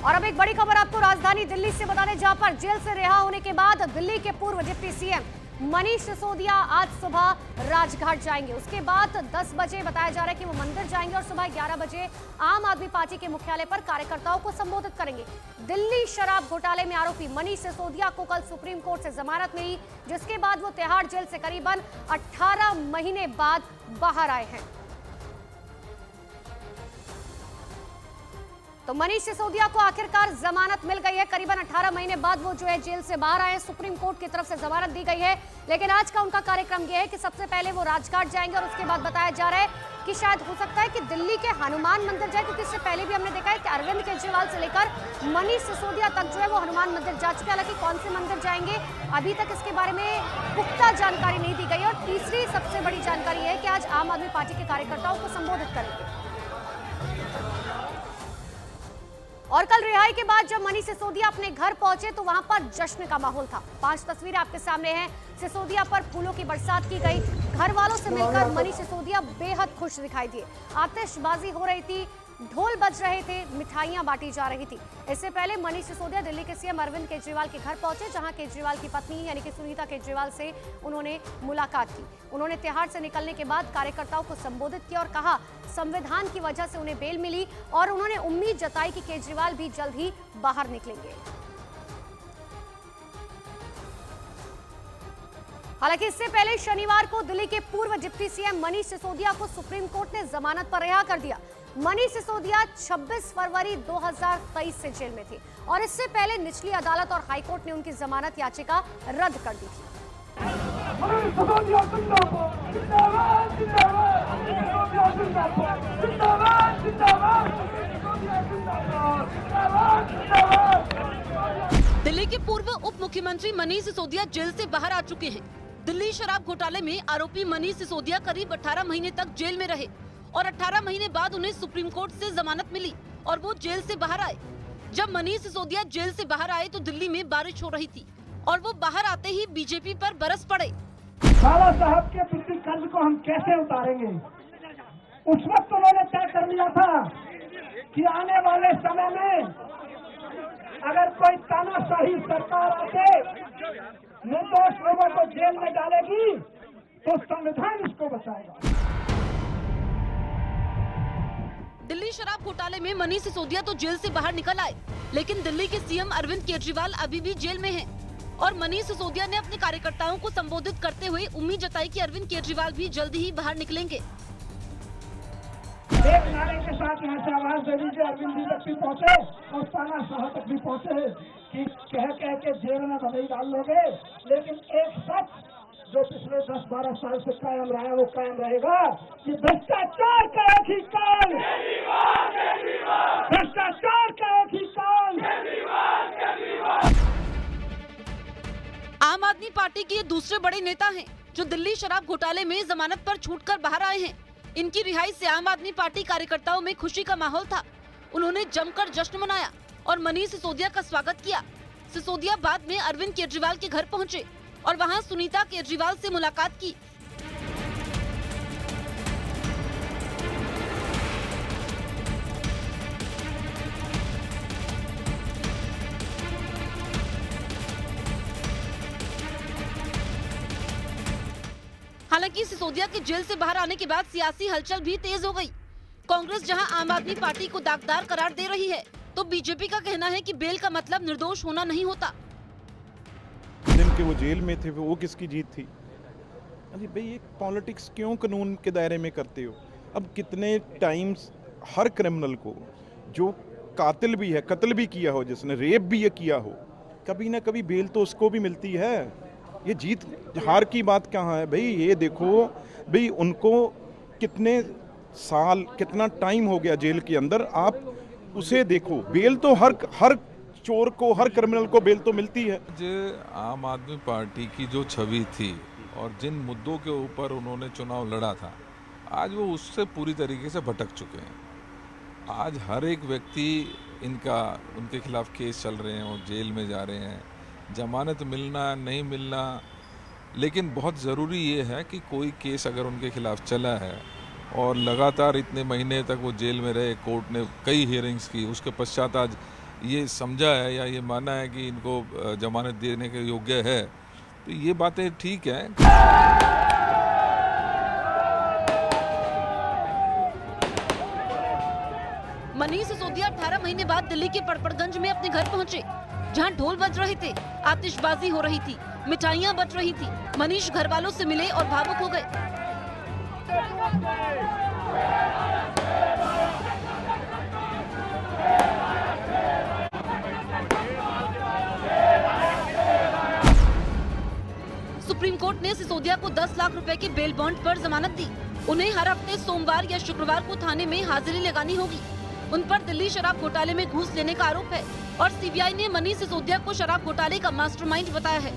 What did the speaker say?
और अब एक बड़ी खबर आपको राजधानी दिल्ली से बताने, जहां पर जेल से रिहा होने के बाद दिल्ली के पूर्व डिप्टी सीएम मनीष सिसोदिया आज सुबह राजघाट जाएंगे। उसके बाद 10 बजे बताया जा रहा है कि वो मंदिर जाएंगे और सुबह 11 बजे आम आदमी पार्टी के मुख्यालय पर कार्यकर्ताओं को संबोधित करेंगे। दिल्ली शराब घोटाले में आरोपी मनीष सिसोदिया को कल सुप्रीम कोर्ट से जमानत मिली, जिसके बाद वो तिहाड़ जेल से करीबन 18 महीने बाद बाहर आए हैं। तो मनीष सिसोदिया को आखिरकार जमानत मिल गई है। करीबन 18 महीने बाद वो जो है जेल से बाहर आए। सुप्रीम कोर्ट की तरफ से जमानत दी गई है, लेकिन आज का उनका कार्यक्रम यह है कि सबसे पहले वो राजघाट जाएंगे और उसके बाद बताया जा रहा है कि शायद हो सकता है कि दिल्ली के हनुमान मंदिर जाए, क्योंकि इससे पहले भी हमने देखा है कि अरविंद केजरीवाल से लेकर मनीष सिसोदिया तक जो है वो हनुमान मंदिर जा चुके हैं। हालांकि कौन से मंदिर जाएंगे अभी तक इसके बारे में पुख्ता जानकारी नहीं दी गई। और तीसरी सबसे बड़ी जानकारी है कि आज आम आदमी पार्टी के कार्यकर्ताओं को संबोधित करेंगे। और कल रिहाई के बाद जब मनीष सिसोदिया अपने घर पहुंचे तो वहां पर जश्न का माहौल था। 5 तस्वीरें आपके सामने हैं। सिसोदिया पर फूलों की बरसात की गई। घर वालों से मिलकर मनीष सिसोदिया बेहद खुश दिखाई दिए। आतिशबाजी हो रही थी, ढोल बज रहे थे, मिठाइयां बांटी जा रही थी। इससे पहले मनीष सिसोदिया दिल्ली के सीएम अरविंद केजरीवाल के घर पहुंचे, जहां केजरीवाल की पत्नी यानी कि सुनीता केजरीवाल से उन्होंने मुलाकात की। उन्होंने तिहाड़ से निकलने के बाद कार्यकर्ताओं को संबोधित किया और कहा संविधान की वजह से उन्हें बेल मिली, और उन्होंने उम्मीद जताई कि केजरीवाल भी जल्द ही बाहर निकलेंगे। हालांकि इससे पहले शनिवार को दिल्ली के पूर्व डिप्टी सीएम मनीष सिसोदिया को सुप्रीम कोर्ट ने जमानत पर रिहा कर दिया। मनीष सिसोदिया 26 फरवरी 2023 से जेल में थे और इससे पहले निचली अदालत और हाईकोर्ट ने उनकी जमानत याचिका रद्द कर दी थी। दिल्ली के पूर्व उप मुख्यमंत्री मनीष सिसोदिया जेल से बाहर आ चुके हैं। दिल्ली शराब घोटाले में आरोपी मनीष सिसोदिया करीब 18 महीने तक जेल में रहे और 18 महीने बाद उन्हें सुप्रीम कोर्ट से जमानत मिली और वो जेल से बाहर आए। जब मनीष सिसोदिया जेल से बाहर आए तो दिल्ली में बारिश हो रही थी और वो बाहर आते ही बीजेपी पर बरस पड़े। बाला साहब के प्रति कर्ज को हम कैसे उतारेंगे? उस वक्त उन्होंने तय कर लिया था कि आने वाले समय में अगर कोई तानाशाही सरकार आके निर्दोष लोगों को जेल में डालेगी तो संविधान इसको बचाएगा। दिल्ली शराब घोटाले में मनीष सिसोदिया तो जेल से बाहर निकल आए, लेकिन दिल्ली के सीएम अरविंद केजरीवाल अभी भी जेल में हैं। और मनीष सिसोदिया ने अपने कार्यकर्ताओं को संबोधित करते हुए उम्मीद जताई कि अरविंद केजरीवाल भी जल्द ही बाहर निकलेंगे। एक नारे के साथ यहाँ से आवाज दे दीजिए, अरविंद जी तक भी पहुँचे और तानाशाह तक भी पहुँचे कि कह के जेल में भले डाल लोगे, लेकिन एक सच जो पिछले 10-12 साल से कायम रहा है वो कायम रहेगा कि भ्रष्टाचार का एक ही काल, भ्रष्टाचार का एक ही काल। आम आदमी पार्टी के ये दूसरे बड़े नेता हैं जो दिल्ली शराब घोटाले में जमानत पर छूटकर बाहर आए हैं। इनकी रिहाई से आम आदमी पार्टी कार्यकर्ताओं में खुशी का माहौल था। उन्होंने जमकर जश्न मनाया और मनीष सिसोदिया का स्वागत किया। सिसोदिया बाद में अरविंद केजरीवाल के घर पहुंचे और वहां सुनीता केजरीवाल से मुलाकात की। हालांकि सिसोदिया के जेल से बाहर आने के बाद सियासी हलचल भी तेज हो गई। कांग्रेस जहां आम आदमी पार्टी को दागदार करार दे रही है, तो बीजेपी का कहना है कि बेल का मतलब निर्दोष होना नहीं होता। दिन के वो जेल में थे, वो किसकी जीत थी? अरे भाई, ये पॉलिटिक्स क्यों कानून के दायरे में करते हो? अब कितने टाइम्स हर क्रिमिनल को, जो कातिल भी है, कत्ल भी किया हो, जिसने रेप भी ये किया हो, कभी ना कभी बेल तो उसको भी मिलती है। ये जीत हार की बात कहाँ है भाई? ये देखो भाई, उनको कितने साल, कितना टाइम हो गया जेल के अंदर, आप उसे देखो। बेल तो हर चोर को, हर क्रिमिनल को बेल तो मिलती है। आम आदमी पार्टी की जो छवि थी और जिन मुद्दों के ऊपर उन्होंने चुनाव लड़ा था, आज वो उससे पूरी तरीके से भटक चुके हैं। आज हर एक व्यक्ति उनके खिलाफ केस चल रहे हैं, वो जेल में जा रहे हैं, जमानत मिलना नहीं मिलना। लेकिन बहुत ज़रूरी ये है कि कोई केस अगर उनके खिलाफ चला है और लगातार इतने महीने तक वो जेल में रहे, कोर्ट ने कई हियरिंग्स की, उसके पश्चात आज ये समझा है या ये माना है कि इनको जमानत देने के योग्य है, तो ये बातें ठीक है। मनीष सिसोदिया 18 महीने बाद दिल्ली के पड़पड़गंज में अपने घर पहुंचे, जहां ढोल बज रहे थे, आतिशबाजी हो रही थी, मिठाइयां बट रही थी। मनीष घर वालों से मिले और भावुक हो गए। सुप्रीम कोर्ट ने सिसोदिया को 10 लाख रुपए के बेल बॉन्ड पर जमानत दी। उन्हें हर हफ्ते सोमवार या शुक्रवार को थाने में हाजिरी लगानी होगी। उन पर दिल्ली शराब घोटाले में घूस लेने का आरोप है और सीबीआई ने मनीष सिसोदिया को शराब घोटाले का मास्टरमाइंड बताया है।